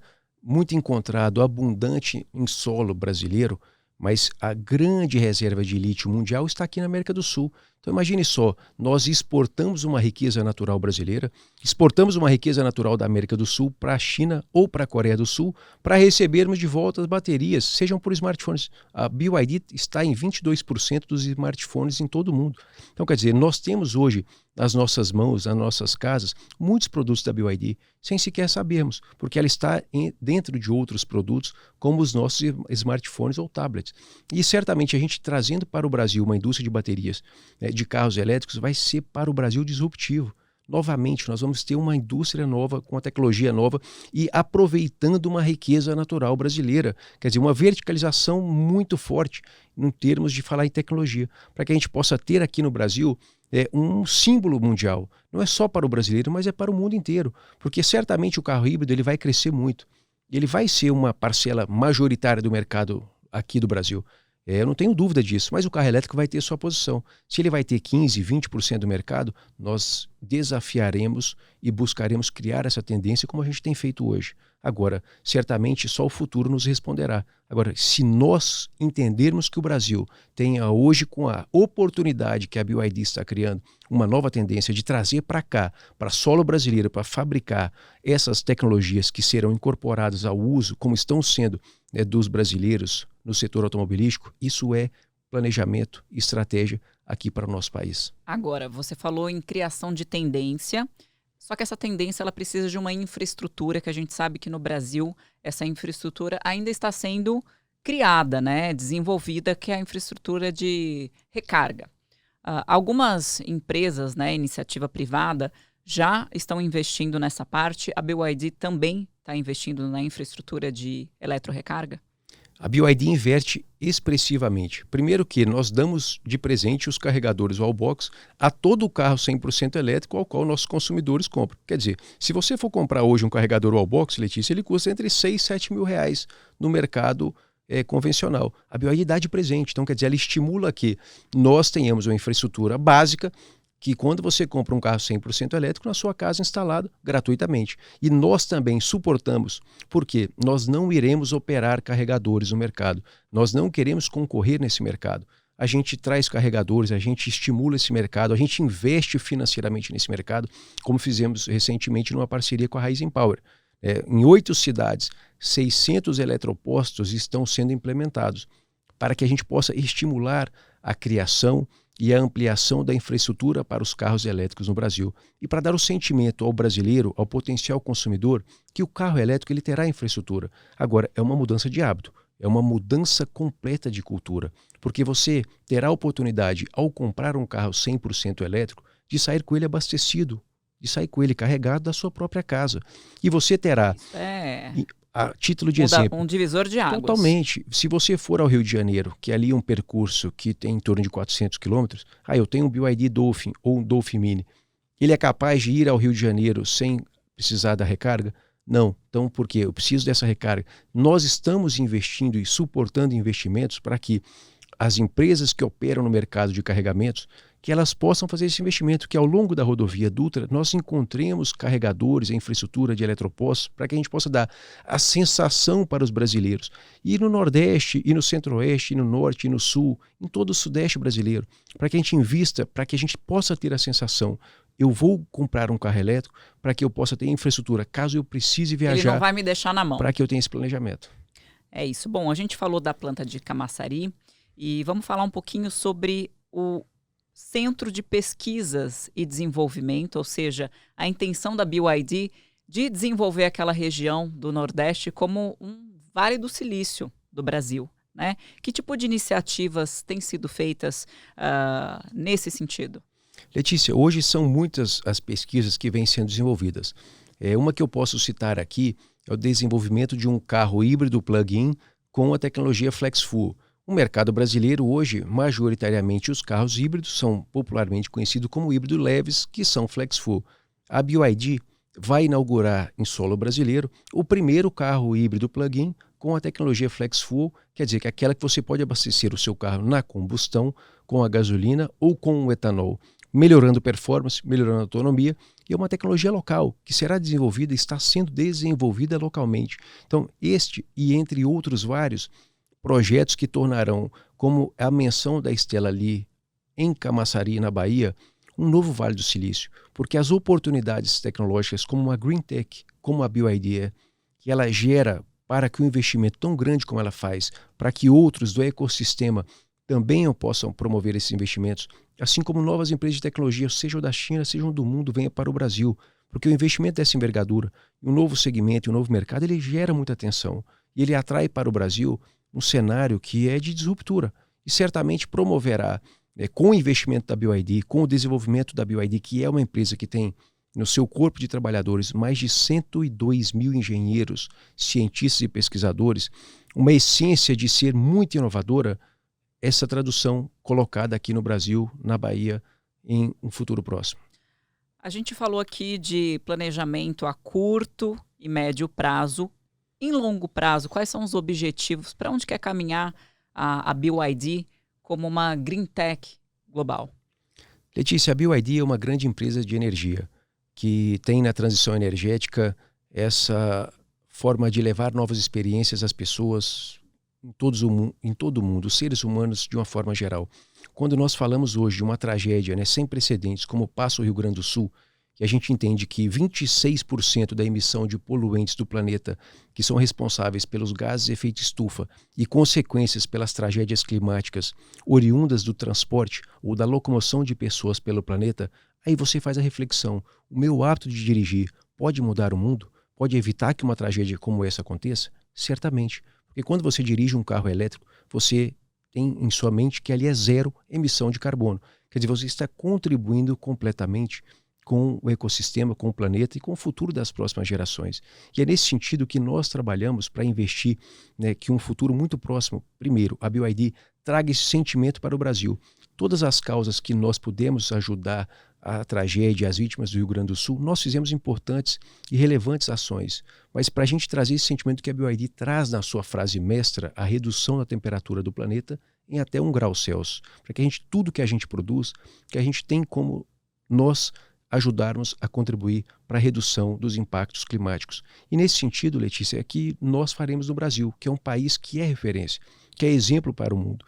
muito encontrado, abundante em solo brasileiro, mas a grande reserva de lítio mundial está aqui na América do Sul. Então imagine só, nós exportamos uma riqueza natural brasileira, exportamos uma riqueza natural da América do Sul para a China ou para a Coreia do Sul, para recebermos de volta as baterias, sejam por smartphones. A BYD está em 22% dos smartphones em todo o mundo. Então quer dizer, nós temos hoje nas nossas mãos, nas nossas casas, muitos produtos da BYD, sem sequer sabermos, porque ela está dentro de outros produtos, como os nossos smartphones ou tablets. E certamente a gente trazendo para o Brasil uma indústria de baterias, de carros elétricos, vai ser para o Brasil disruptivo. Novamente, nós vamos ter uma indústria nova, com uma tecnologia nova e aproveitando uma riqueza natural brasileira. Quer dizer, uma verticalização muito forte em termos de falar em tecnologia, para que a gente possa ter aqui no Brasil um símbolo mundial. Não é só para o brasileiro, mas é para o mundo inteiro. Porque certamente o carro híbrido ele vai crescer muito. Ele vai ser uma parcela majoritária do mercado aqui do Brasil. Eu não tenho dúvida disso, mas o carro elétrico vai ter sua posição. Se ele vai ter 15%, 20% do mercado, nós desafiaremos e buscaremos criar essa tendência como a gente tem feito hoje. Agora, certamente só o futuro nos responderá. Agora, se nós entendermos que o Brasil tenha hoje, com a oportunidade que a BYD está criando, uma nova tendência de trazer para cá, para solo brasileiro, para fabricar essas tecnologias que serão incorporadas ao uso, como estão sendo dos brasileiros no setor automobilístico, isso é planejamento e estratégia aqui para o nosso país. Agora, você falou em criação de tendência, só que essa tendência ela precisa de uma infraestrutura, que a gente sabe que no Brasil essa infraestrutura ainda está sendo criada, né, desenvolvida, que é a infraestrutura de recarga. Algumas empresas, né, iniciativa privada, já estão investindo nessa parte. A BYD também está investindo na infraestrutura de eletrorecarga? A BYD investe expressivamente. Primeiro que nós damos de presente os carregadores Wallbox a todo o carro 100% elétrico ao qual nossos consumidores compram. Quer dizer, se você for comprar hoje um carregador Wallbox, Letícia, ele custa entre 6 e 7 mil reais no mercado convencional. A BYD dá de presente. Então, quer dizer, ela estimula que nós tenhamos uma infraestrutura básica que quando você compra um carro 100% elétrico, na sua casa instalado gratuitamente. E nós também suportamos, porque nós não iremos operar carregadores no mercado. Nós não queremos concorrer nesse mercado. A gente traz carregadores, a gente estimula esse mercado, a gente investe financeiramente nesse mercado, como fizemos recentemente numa parceria com a Raizen Power. Em 8 cidades, 600 eletropostos estão sendo implementados para que a gente possa estimular a criação e a ampliação da infraestrutura para os carros elétricos no Brasil. E para dar o sentimento ao brasileiro, ao potencial consumidor, que o carro elétrico ele terá infraestrutura. Agora, é uma mudança de hábito, é uma mudança completa de cultura, porque você terá a oportunidade, ao comprar um carro 100% elétrico, de sair com ele abastecido, de sair com ele carregado da sua própria casa. E você terá... A título de exemplo, um divisor de águas. Totalmente. Se você for ao Rio de Janeiro, que ali é um percurso que tem em torno de 400 quilômetros, eu tenho um BYD Dolphin ou um Dolphin Mini. Ele é capaz de ir ao Rio de Janeiro sem precisar da recarga? Não. Então, por quê? Eu preciso dessa recarga. Nós estamos investindo e suportando investimentos para que as empresas que operam no mercado de carregamentos, que elas possam fazer esse investimento, que ao longo da rodovia Dutra nós encontremos carregadores, a infraestrutura de eletropostos, para que a gente possa dar a sensação para os brasileiros. E no Nordeste, e no Centro-Oeste, e no Norte, e no Sul, em todo o Sudeste brasileiro, para que a gente invista, para que a gente possa ter a sensação, eu vou comprar um carro elétrico para que eu possa ter infraestrutura, caso eu precise viajar. Ele não vai me deixar na mão. Para que eu tenha esse planejamento. É isso. Bom, a gente falou da planta de Camaçari e vamos falar um pouquinho sobre o Centro de Pesquisas e Desenvolvimento, ou seja, a intenção da BYD de desenvolver aquela região do Nordeste como um Vale do Silício do Brasil, né? Que tipo de iniciativas têm sido feitas nesse sentido? Letícia, hoje são muitas as pesquisas que vêm sendo desenvolvidas. Uma que eu posso citar aqui é o desenvolvimento de um carro híbrido plug-in com a tecnologia FlexFuel. O mercado brasileiro hoje, majoritariamente os carros híbridos são popularmente conhecidos como híbridos leves, que são FlexFuel. A BYD vai inaugurar em solo brasileiro o primeiro carro híbrido plug-in com a tecnologia FlexFuel, quer dizer que é aquela que você pode abastecer o seu carro na combustão, com a gasolina ou com o etanol, melhorando performance, melhorando a autonomia, e é uma tecnologia local que será desenvolvida e está sendo desenvolvida localmente. Então, este e entre outros vários projetos que tornarão, como a menção da Stella ali em Camaçari, na Bahia, um novo Vale do Silício, porque as oportunidades tecnológicas como uma Green Tech, como a BYD que ela gera para que um investimento tão grande como ela faz, para que outros do ecossistema também possam promover esses investimentos, assim como novas empresas de tecnologia, sejam da China, sejam do mundo, venham para o Brasil, porque o investimento dessa envergadura, um novo segmento, um novo mercado, ele gera muita atenção e ele atrai para o Brasil um cenário que é de disruptura e certamente promoverá, com o investimento da BYD, com o desenvolvimento da BYD, que é uma empresa que tem no seu corpo de trabalhadores mais de 102 mil engenheiros, cientistas e pesquisadores, uma essência de ser muito inovadora, essa tradução colocada aqui no Brasil, na Bahia, em um futuro próximo. A gente falou aqui de planejamento a curto e médio prazo. Em longo prazo, quais são os objetivos? Para onde quer caminhar a BYD como uma Green Tech global? Letícia, a BYD é uma grande empresa de energia que tem na transição energética essa forma de levar novas experiências às pessoas em todo o mundo, os seres humanos de uma forma geral. Quando nós falamos hoje de uma tragédia sem precedentes, como passa o Rio Grande do Sul, que a gente entende que 26% da emissão de poluentes do planeta, que são responsáveis pelos gases de efeito estufa e consequências pelas tragédias climáticas oriundas do transporte ou da locomoção de pessoas pelo planeta, aí você faz a reflexão, o meu hábito de dirigir pode mudar o mundo? Pode evitar que uma tragédia como essa aconteça? Certamente, porque quando você dirige um carro elétrico, você tem em sua mente que ali é zero emissão de carbono. Quer dizer, você está contribuindo completamente com o ecossistema, com o planeta e com o futuro das próximas gerações. E é nesse sentido que nós trabalhamos para investir, que um futuro muito próximo, primeiro, a BYD traga esse sentimento para o Brasil. Todas as causas que nós pudemos ajudar a tragédia, as vítimas do Rio Grande do Sul, nós fizemos importantes e relevantes ações. Mas para a gente trazer esse sentimento que a BYD traz na sua frase mestra, a redução da temperatura do planeta em até 1 grau Celsius, para que tudo que a gente produz, que a gente tem como nós ajudarmos a contribuir para a redução dos impactos climáticos. E nesse sentido, Letícia, é que nós faremos no Brasil, que é um país que é referência, que é exemplo para o mundo.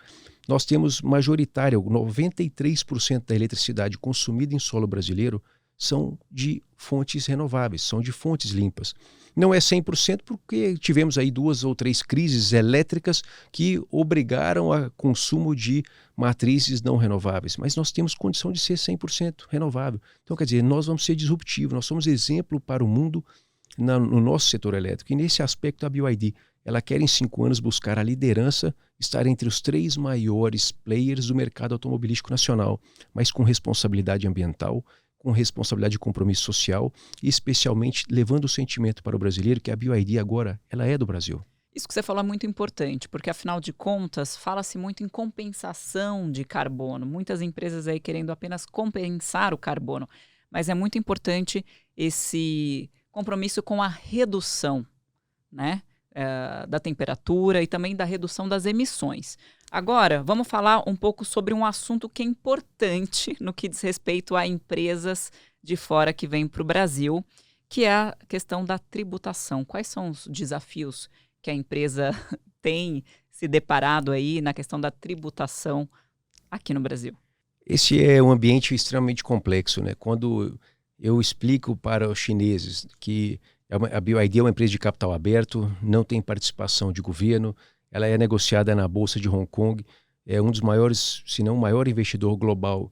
Nós temos majoritária, 93% da eletricidade consumida em solo brasileiro são de fontes renováveis, são de fontes limpas. Não é 100% porque tivemos aí 2 ou 3 crises elétricas que obrigaram a consumo de matrizes não renováveis, mas nós temos condição de ser 100% renovável. Então, quer dizer, nós vamos ser disruptivos, nós somos exemplo para o mundo no nosso setor elétrico. E nesse aspecto a BYD, ela quer em 5 anos buscar a liderança, estar entre os 3 maiores players do mercado automobilístico nacional, mas com responsabilidade ambiental, com responsabilidade de compromisso social e especialmente levando o sentimento para o brasileiro que a BYD agora ela é do Brasil. Isso que você falou é muito importante, porque afinal de contas fala-se muito em compensação de carbono. Muitas empresas aí querendo apenas compensar o carbono, mas é muito importante esse compromisso com a redução, né, da temperatura e também da redução das emissões. Agora, vamos falar um pouco sobre um assunto que é importante no que diz respeito a empresas de fora que vêm para o Brasil, que é a questão da tributação. Quais são os desafios que a empresa tem se deparado aí na questão da tributação aqui no Brasil? Esse é um ambiente extremamente complexo, né? Quando eu explico para os chineses que a BYD é uma empresa de capital aberto, não tem participação de governo, ela é negociada na Bolsa de Hong Kong, é um dos maiores, se não o maior investidor global.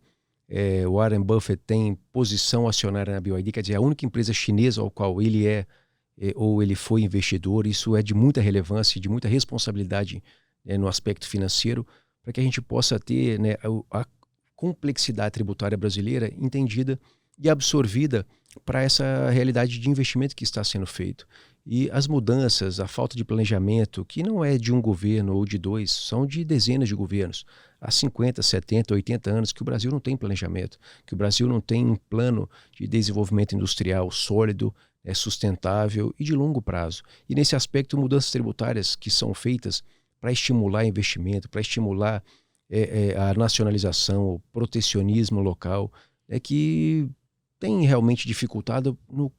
O Warren Buffett tem posição acionária na BYD, quer dizer, a única empresa chinesa ao qual ele ou ele foi investidor. Isso é de muita relevância, de muita responsabilidade no aspecto financeiro, para que a gente possa ter, né, a complexidade tributária brasileira entendida e absorvida para essa realidade de investimento que está sendo feito. E as mudanças, a falta de planejamento, que não é de um governo ou de 2, são de dezenas de governos. Há 50, 70, 80 anos que o Brasil não tem planejamento, que o Brasil não tem um plano de desenvolvimento industrial sólido, sustentável e de longo prazo. E nesse aspecto, mudanças tributárias que são feitas para estimular investimento, para estimular a nacionalização, o protecionismo local, que tem realmente dificultado no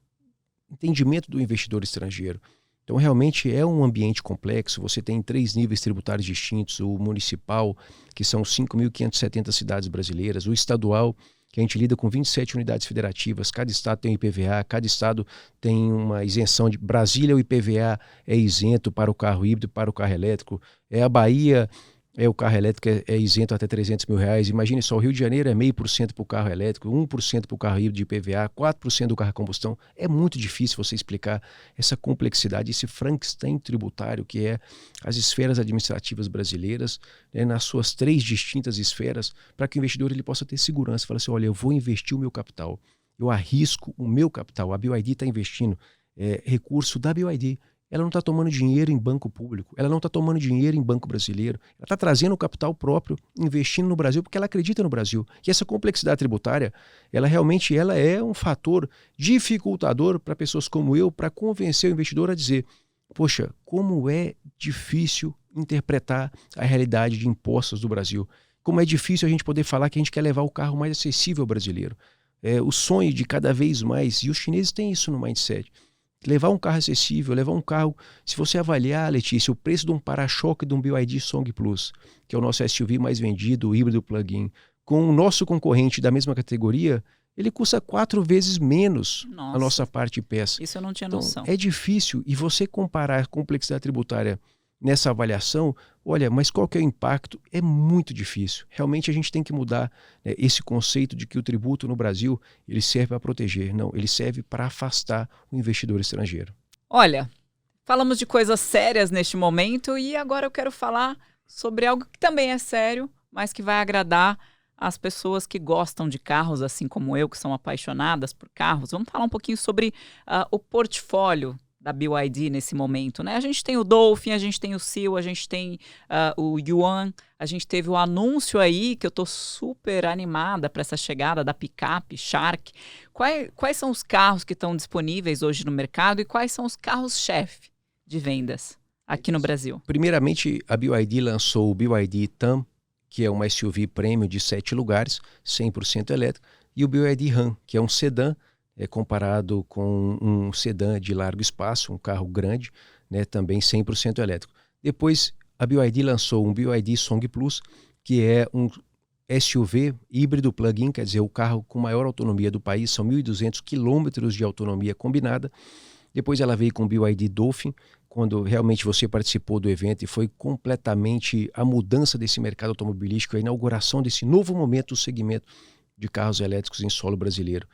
entendimento do investidor estrangeiro. Então, realmente é um ambiente complexo. Você tem 3 níveis tributários distintos: o municipal, que são 5.570 cidades brasileiras, o estadual, que a gente lida com 27 unidades federativas, cada estado tem um IPVA, cada estado tem uma isenção. De Brasília, o IPVA é isento para o carro híbrido, para o carro elétrico. A Bahia, o carro elétrico é isento até R$300 mil. Imagine só, o Rio de Janeiro é 0,5% para o carro elétrico, 1% para o carro híbrido de IPVA, 4% do carro a combustão. É muito difícil você explicar essa complexidade, esse Frankenstein tributário que é as esferas administrativas brasileiras, né, nas suas 3 distintas esferas, para que o investidor ele possa ter segurança. Fala assim, olha, eu vou investir o meu capital, eu arrisco o meu capital. A BYD está investindo recurso da BYD. Ela não está tomando dinheiro em banco público, ela não está tomando dinheiro em banco brasileiro, ela está trazendo o capital próprio, investindo no Brasil, porque ela acredita no Brasil. E essa complexidade tributária, ela é um fator dificultador para pessoas como eu, para convencer o investidor a dizer, poxa, como é difícil interpretar a realidade de impostos do Brasil, como é difícil a gente poder falar que a gente quer levar o carro mais acessível ao brasileiro. O sonho de cada vez mais, e os chineses têm isso no mindset, levar um carro acessível, levar um carro... Se você avaliar, Letícia, o preço de um para-choque de um BYD Song Plus, que é o nosso SUV mais vendido, o híbrido plug-in, com o nosso concorrente da mesma categoria, ele custa 4 vezes menos a nossa parte de peça. Isso eu não tinha então, noção. É difícil. E você comparar a complexidade tributária nessa avaliação, olha, mas qual que é o impacto? É muito difícil. Realmente a gente tem que mudar, né, esse conceito de que o tributo no Brasil ele serve para proteger. Não, ele serve para afastar o investidor estrangeiro. Olha, falamos de coisas sérias neste momento e agora eu quero falar sobre algo que também é sério, mas que vai agradar as pessoas que gostam de carros, assim como eu, que são apaixonadas por carros. Vamos falar um pouquinho sobre o portfólio da BYD nesse momento, né? A gente tem o Dolphin, a gente tem o Seal, a gente tem o Yuan, a gente teve o anúncio aí, que eu tô super animada para essa chegada da picape Shark. Quais são os carros que estão disponíveis hoje no mercado e quais são os carros-chefe de vendas aqui no Brasil? Primeiramente, a BYD lançou o BYD Tam, que é uma SUV premium de 7 lugares, 100% elétrico, e o BYD RAM, que é um sedã, comparado com um sedã de largo espaço, um carro grande, né, também 100% elétrico. Depois, a BYD lançou um BYD Song Plus, que é um SUV híbrido plug-in, quer dizer, o carro com maior autonomia do país, são 1.200 quilômetros de autonomia combinada. Depois ela veio com o BYD Dolphin, quando realmente você participou do evento e foi completamente a mudança desse mercado automobilístico, a inauguração desse novo momento do segmento de carros elétricos em solo brasileiro.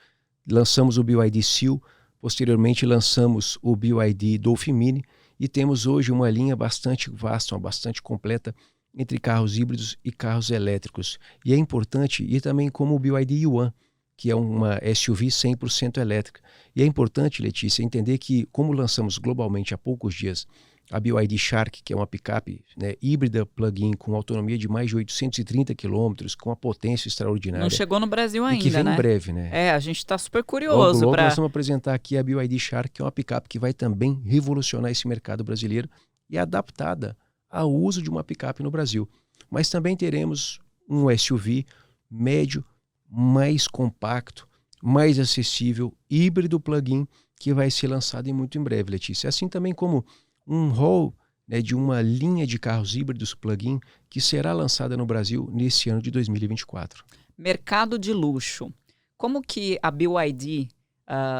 Lançamos o BYD Seal, posteriormente lançamos o BYD Dolphin Mini e temos hoje uma linha bastante vasta, bastante completa entre carros híbridos e carros elétricos. E é importante, e também como o BYD Yuan, que é uma SUV 100% elétrica. E é importante, Letícia, entender que, como lançamos globalmente há poucos dias a BYD Shark, que é uma picape, né, híbrida plug-in com autonomia de mais de 830 quilômetros, com uma potência extraordinária. Não chegou no Brasil ainda, que vem né? em breve, né? A gente está super curioso. Logo nós vamos apresentar aqui a BYD Shark, que é uma picape que vai também revolucionar esse mercado brasileiro e adaptada ao uso de uma picape no Brasil. Mas também teremos um SUV médio, mais compacto, mais acessível, híbrido plug-in, que vai ser lançado muito em breve, Letícia. Assim também como um hall, né, de uma linha de carros híbridos plug-in que será lançada no Brasil nesse ano de 2024. Mercado de luxo. Como que a BYD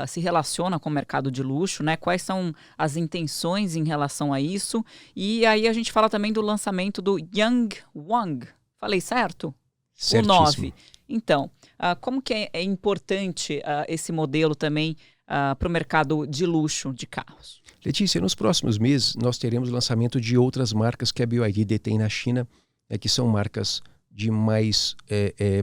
se relaciona com o mercado de luxo, né? Quais são as intenções em relação a isso? E aí a gente fala também do lançamento do Yangwang. Falei certo? Certíssimo. O 9. Então, como que é importante esse modelo também para o mercado de luxo de carros? Letícia, nos próximos meses nós teremos o lançamento de outras marcas que a BYD detém na China, que são marcas de mais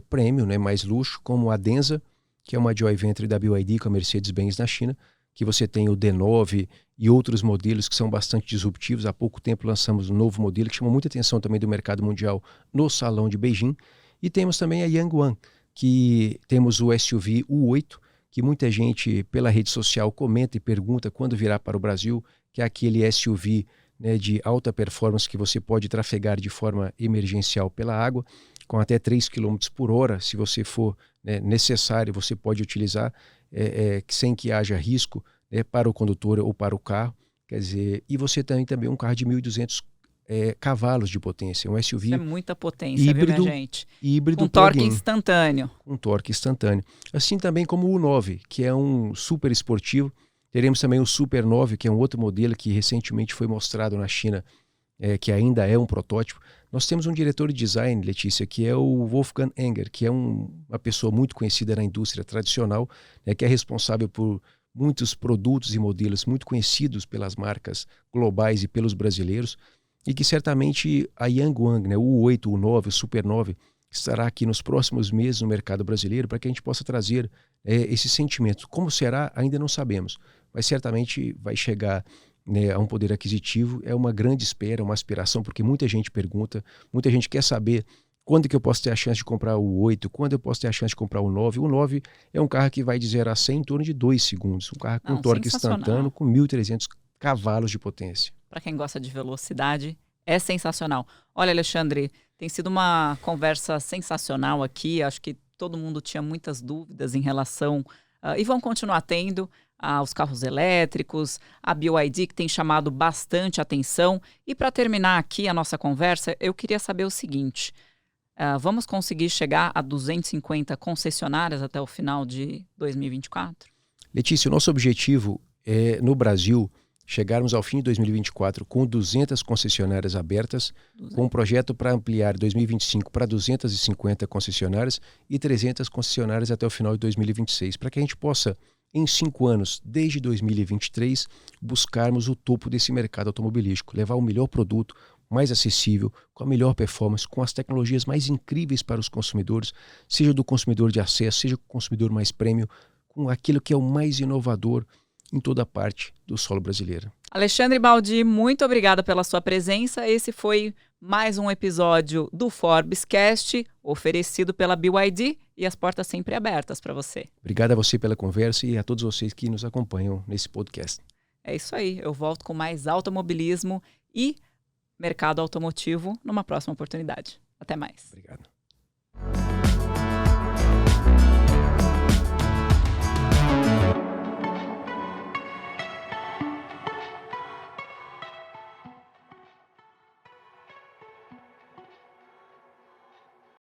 premium, né, mais luxo, como a Denza, que é uma joint venture da BYD com a Mercedes-Benz na China, que você tem o D9 e outros modelos que são bastante disruptivos. Há pouco tempo lançamos um novo modelo que chamou muita atenção também do mercado mundial no Salão de Beijing. E temos também a Yangwang, que temos o SUV U8, que muita gente pela rede social comenta e pergunta quando virá para o Brasil, que é aquele SUV, né, de alta performance que você pode trafegar de forma emergencial pela água, com até 3 km por hora, se você for, né, necessário, você pode utilizar sem que haja risco, né, para o condutor ou para o carro. Quer dizer, e você tem também um carro de 1.200 cavalos de potência, um SUV. Isso é muita potência, híbrido, viu, minha gente? Híbrido com torque instantâneo. Com torque instantâneo. Assim também como o 9, que é um super esportivo. Teremos também o Super 9, que é um outro modelo que recentemente foi mostrado na China, que ainda é um protótipo. Nós temos um diretor de design, Letícia, que é o Wolfgang Enger, que é uma pessoa muito conhecida na indústria tradicional, né, que é responsável por muitos produtos e modelos muito conhecidos pelas marcas globais e pelos brasileiros, e que certamente a Yangwang, né, o U8, o 9, o Super 9, estará aqui nos próximos meses no mercado brasileiro para que a gente possa trazer esse sentimento. Como será, ainda não sabemos, mas certamente vai chegar, né, a um poder aquisitivo. É uma grande espera, uma aspiração, porque muita gente pergunta, muita gente quer saber quando que eu posso ter a chance de comprar o 8, quando eu posso ter a chance de comprar o 9. O 9 é um carro que vai de 0 a 100 em torno de 2 segundos, um carro com torque instantâneo, com 1.300 cavalos de potência. Para quem gosta de velocidade, é sensacional. Olha, Alexandre, tem sido uma conversa sensacional aqui. Acho que todo mundo tinha muitas dúvidas em relação, e vão continuar tendo, aos carros elétricos, a BYD, que tem chamado bastante atenção. E para terminar aqui a nossa conversa, eu queria saber o seguinte: vamos conseguir chegar a 250 concessionárias até o final de 2024? Letícia, o nosso objetivo é, no Brasil, chegarmos ao fim de 2024 com 200 concessionárias abertas, com um projeto para ampliar 2025 para 250 concessionárias e 300 concessionárias até o final de 2026, para que a gente possa, em 5 anos, desde 2023, buscarmos o topo desse mercado automobilístico, levar o melhor produto, mais acessível, com a melhor performance, com as tecnologias mais incríveis para os consumidores, seja do consumidor de acesso, seja do consumidor mais premium, com aquilo que é o mais inovador em toda a parte do solo brasileiro. Alexandre Baldi, muito obrigada pela sua presença. Esse foi mais um episódio do Forbes Cast, oferecido pela BYD, e as portas sempre abertas para você. Obrigado a você pela conversa e a todos vocês que nos acompanham nesse podcast. É isso aí, eu volto com mais automobilismo e mercado automotivo numa próxima oportunidade. Até mais. Obrigado.